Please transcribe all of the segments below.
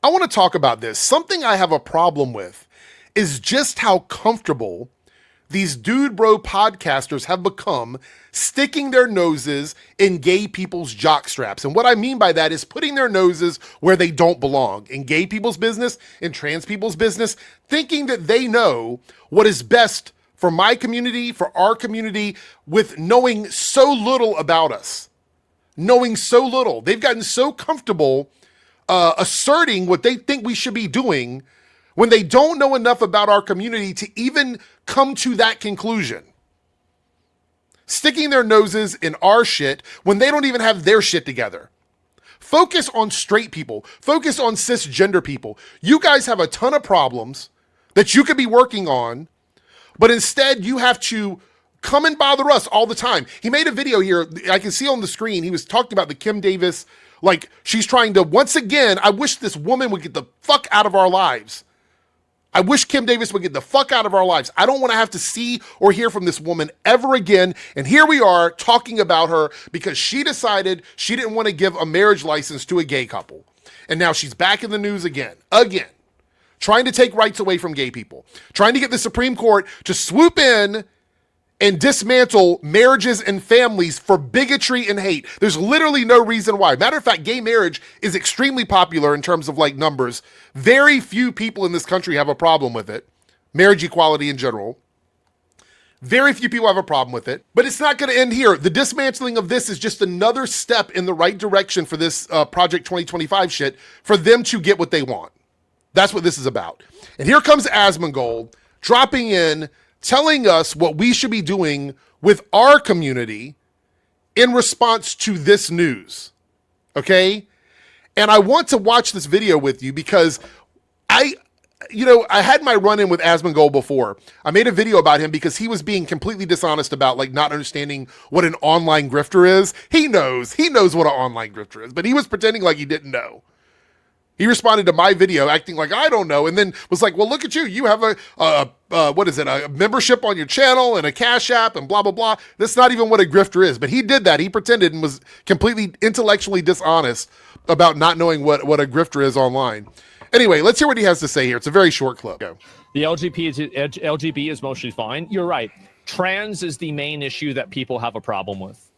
I want to talk about this. Something I have a problem with is just how comfortable these dude bro podcasters have become sticking their noses in gay people's jock straps. And what I mean by that is putting their noses where they don't belong, in gay people's business, in trans people's business, thinking that they know what is best for my community, for our community, with knowing so little about us. Knowing so little. They've gotten so comfortable asserting what they think we should be doing when they don't know enough about our community to even come to that conclusion. Sticking their noses in our shit when they don't even have their shit together. Focus on straight people. Focus on cisgender people. You guys have a ton of problems that you could be working on, but instead you have to come and bother us all the time. He made a video here, I can see on the screen, he was talking about the Kim Davis, like she's trying to, once again, I wish this woman would get the fuck out of our lives. I wish Kim Davis would get the fuck out of our lives. I don't want to have to see or hear from this woman ever again. And here we are talking about her because she decided she didn't want to give a marriage license to a gay couple. And now she's back in the news again, trying to take rights away from gay people, trying to get the Supreme Court to swoop in and dismantle marriages and families for bigotry and hate. There's literally no reason why. Matter of fact, gay marriage is extremely popular in terms of like numbers. Very few people in this country have a problem with it. Marriage equality in general. Very few people have a problem with it, but it's not going to end here. The dismantling of this is just another step in the right direction for this Project 2025 shit for them to get what they want. That's what this is about. And here comes Asmongold dropping in, telling us what we should be doing with our community in response to this news, okay? And I want to watch this video with you because I had my run-in with Asmongold before. I made a video about him because he was being completely dishonest about like not understanding what an online grifter is. He knows what an online grifter is, but he was pretending like he didn't know. He responded to my video acting like I don't know, and then was like, well, look at you. You have a membership on your channel and a Cash App and blah, blah, blah. That's not even what a grifter is. But he did that. He pretended and was completely intellectually dishonest about not knowing what a grifter is online. Anyway, let's hear what he has to say here. It's a very short clip. Go. The LGB is mostly fine. You're right. Trans is the main issue that people have a problem with.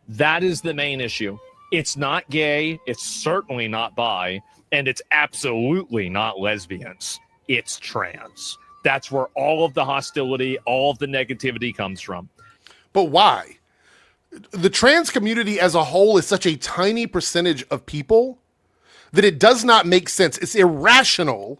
That is the main issue. It's not gay, it's certainly not bi, and it's absolutely not lesbians. It's trans. That's where all of the hostility, all of the negativity comes from. But why? The trans community as a whole is such a tiny percentage of people that it does not make sense. It's irrational.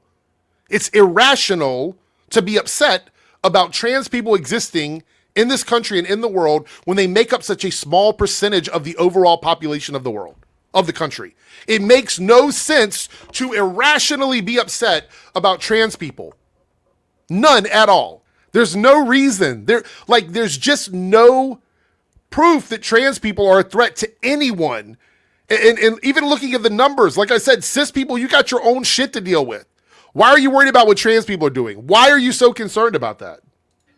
It's irrational to be upset about trans people existing in this country and in the world when they make up such a small percentage of the overall population of the world, of the country. It makes no sense to irrationally be upset about trans people. None at all. There's no reason. There's just no proof that trans people are a threat to anyone. And even looking at the numbers, like I said, cis people, you got your own shit to deal with. Why are you worried about what trans people are doing? Why are you so concerned about that?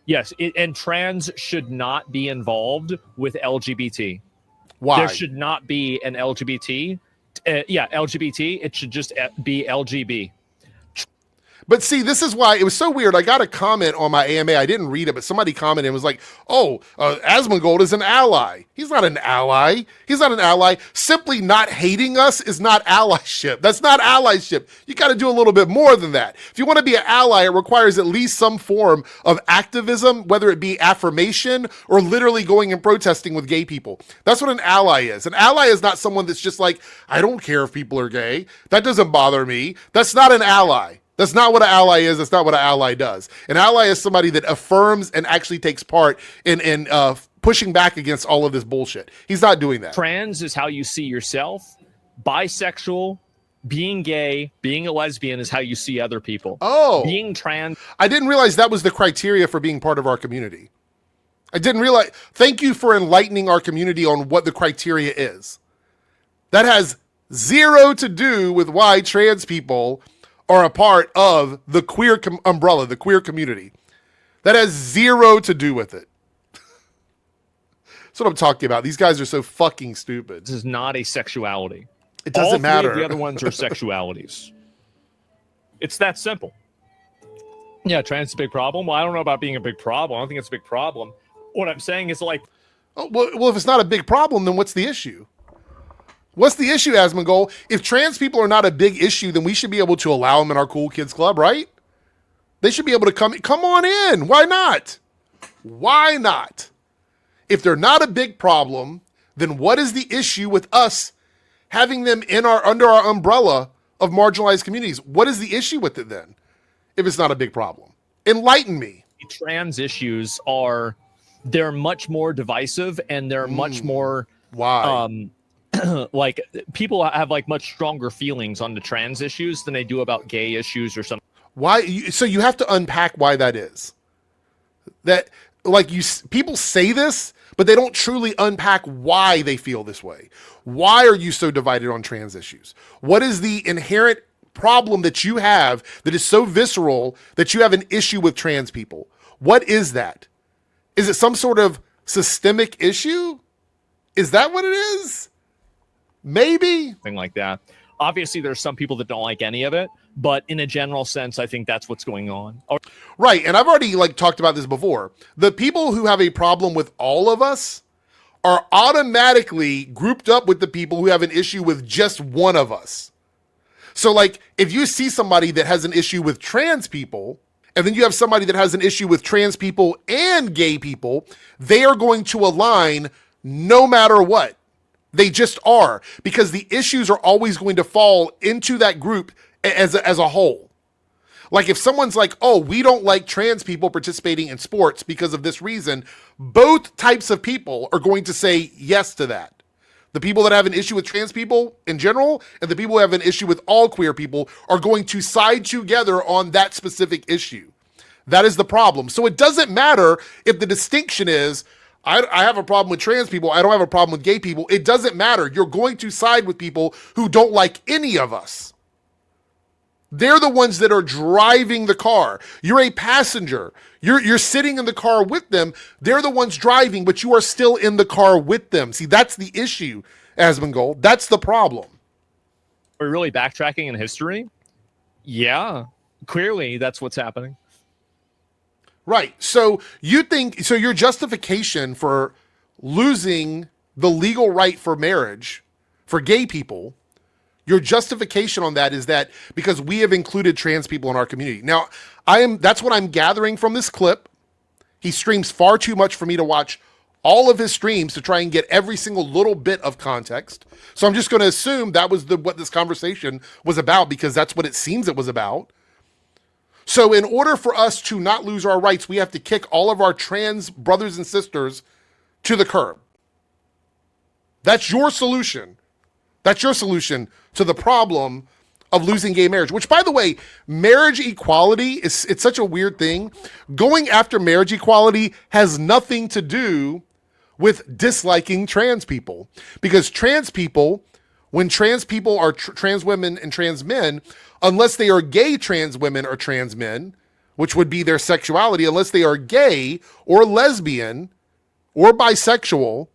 Yes, and trans should not be involved with LGBT. Why? There should not be an LGBT. LGBT. It should just be LGB. But see, this is why it was so weird. I got a comment on my AMA. I didn't read it, but somebody commented and was like, Asmongold is an ally. He's not an ally. He's not an ally. Simply not hating us is not allyship. That's not allyship. You got to do a little bit more than that. If you want to be an ally, it requires at least some form of activism, whether it be affirmation or literally going and protesting with gay people. That's what an ally is. An ally is not someone that's just like, I don't care if people are gay. That doesn't bother me. That's not an ally. That's not what an ally is. That's not what an ally does. An ally is somebody that affirms and actually takes part in pushing back against all of this bullshit. He's not doing that. Trans is how you see yourself. Bisexual, being gay, being a lesbian is how you see other people. Oh. Being trans. I didn't realize that was the criteria for being part of our community. I didn't realize. Thank you for enlightening our community on what the criteria is. That has zero to do with why trans people are a part of the queer umbrella, the queer community. That has zero to do with it. That's what I'm talking about. These guys are so fucking stupid. This is not a sexuality. It doesn't All three matter. of the other ones are sexualities. It's that simple. Yeah, trans is a big problem. Well, I don't know about being a big problem. I don't think it's a big problem. What I'm saying is like, Oh, well, if it's not a big problem, then what's the issue? What's the issue, Asmongold? If trans people are not a big issue, then we should be able to allow them in our cool kids club, right? They should be able to come on in. Why not? Why not? If they're not a big problem, then what is the issue with us having them in under our umbrella of marginalized communities? What is the issue with it then? If it's not a big problem, enlighten me. trans issues they're much more divisive, and they're much more Why? like people have like much stronger feelings on the trans issues than they do about gay issues or something. Why? So you have to unpack why that is. That like people say this, but they don't truly unpack why they feel this way. Why are you so divided on trans issues? What is the inherent problem that you have that is so visceral that you have an issue with trans people? What is that? Is it some sort of systemic issue? Is that what it is? Maybe. Thing like that. Obviously, there's some people that don't like any of it, but in a general sense, I think that's what's going on. Right, and I've already talked about this before. The people who have a problem with all of us are automatically grouped up with the people who have an issue with just one of us. So if you see somebody that has an issue with trans people, and then you have somebody that has an issue with trans people and gay people, they are going to align no matter what. They just are, because the issues are always going to fall into that group as a whole. Like if someone's like, oh, we don't like trans people participating in sports because of this reason, both types of people are going to say yes to that. The people that have an issue with trans people in general and the people who have an issue with all queer people are going to side together on that specific issue. That is the problem. So it doesn't matter if the distinction is, I have a problem with trans people, I don't have a problem with gay people. It doesn't matter. You're going to side with people who don't like any of us. They're the ones that are driving the car. You're a passenger. You're sitting in the car with them. They're the ones driving, but you are still in the car with them. See, that's the issue, Asmongold. That's the problem. Are we really backtracking in history? Yeah, clearly that's what's happening. Right. So your justification for losing the legal right for marriage for gay people, your justification on that is that because we have included trans people in our community. Now, that's what I'm gathering from this clip. He streams far too much for me to watch all of his streams to try and get every single little bit of context. So I'm just going to assume that was what this conversation was about, because that's what it seems it was about. So in order for us to not lose our rights, we have to kick all of our trans brothers and sisters to the curb. That's your solution. That's your solution to the problem of losing gay marriage, which, by the way, marriage equality it's such a weird thing. Going after marriage equality has nothing to do with disliking trans people, because trans people, when trans people are trans women and trans men, unless they are gay trans women or trans men, which would be their sexuality, unless they are gay or lesbian or bisexual,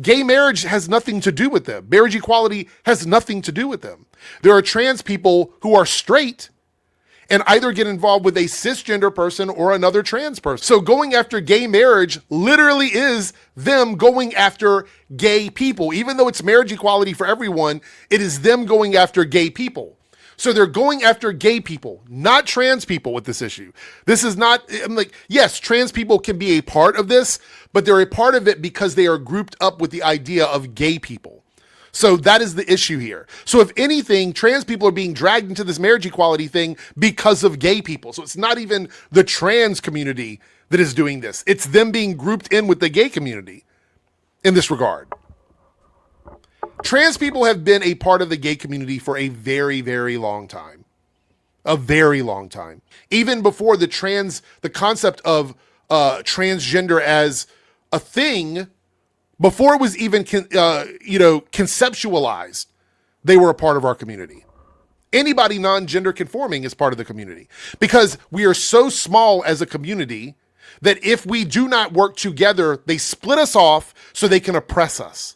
gay marriage has nothing to do with them. Marriage equality has nothing to do with them. There are trans people who are straight and either get involved with a cisgender person or another trans person. So going after gay marriage literally is them going after gay people. Even though it's marriage equality for everyone, it is them going after gay people. So they're going after gay people, not trans people with this issue. This is not, yes, trans people can be a part of this, but they're a part of it because they are grouped up with the idea of gay people. So that is the issue here. So if anything, trans people are being dragged into this marriage equality thing because of gay people. So it's not even the trans community that is doing this. It's them being grouped in with the gay community in this regard. Trans people have been a part of the gay community for a very, very long time. A very long time. Even before the concept of transgender as a thing, before it was even conceptualized, they were a part of our community. Anybody non-gender conforming is part of the community, because we are so small as a community that if we do not work together, they split us off so they can oppress us.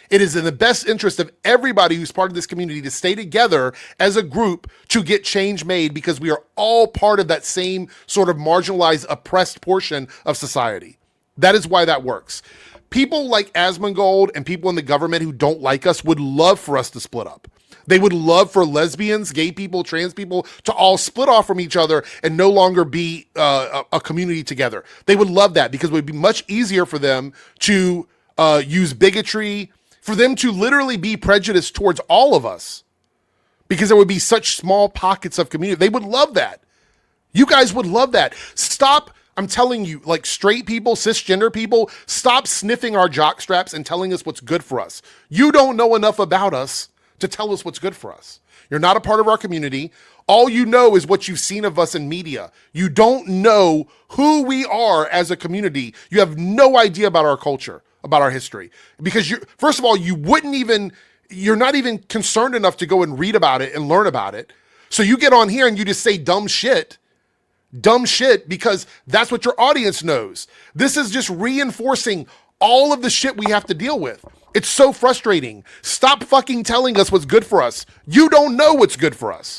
It is in the best interest of everybody who's part of this community to stay together as a group to get change made, because we are all part of that same sort of marginalized, oppressed portion of society. That is why that works. People like Asmongold and people in the government who don't like us would love for us to split up. They would love for lesbians, gay people, trans people to all split off from each other and no longer be a community together. They would love that, because it would be much easier for them to use bigotry, for them to literally be prejudiced towards all of us, because there would be such small pockets of community. They would love that. You guys would love that. Stop. I'm telling you, like, straight people, cisgender people, stop sniffing our jock straps and telling us what's good for us. You don't know enough about us to tell us what's good for us. You're not a part of our community. All you know is what you've seen of us in media. You don't know who we are as a community. You have no idea about our culture, about our history. Because first of all, you're not even concerned enough to go and read about it and learn about it. So you get on here and you just say dumb shit because that's what your audience knows. This is just reinforcing all of the shit we have to deal with. It's so frustrating. Stop fucking telling us what's good for us. You don't know what's good for us.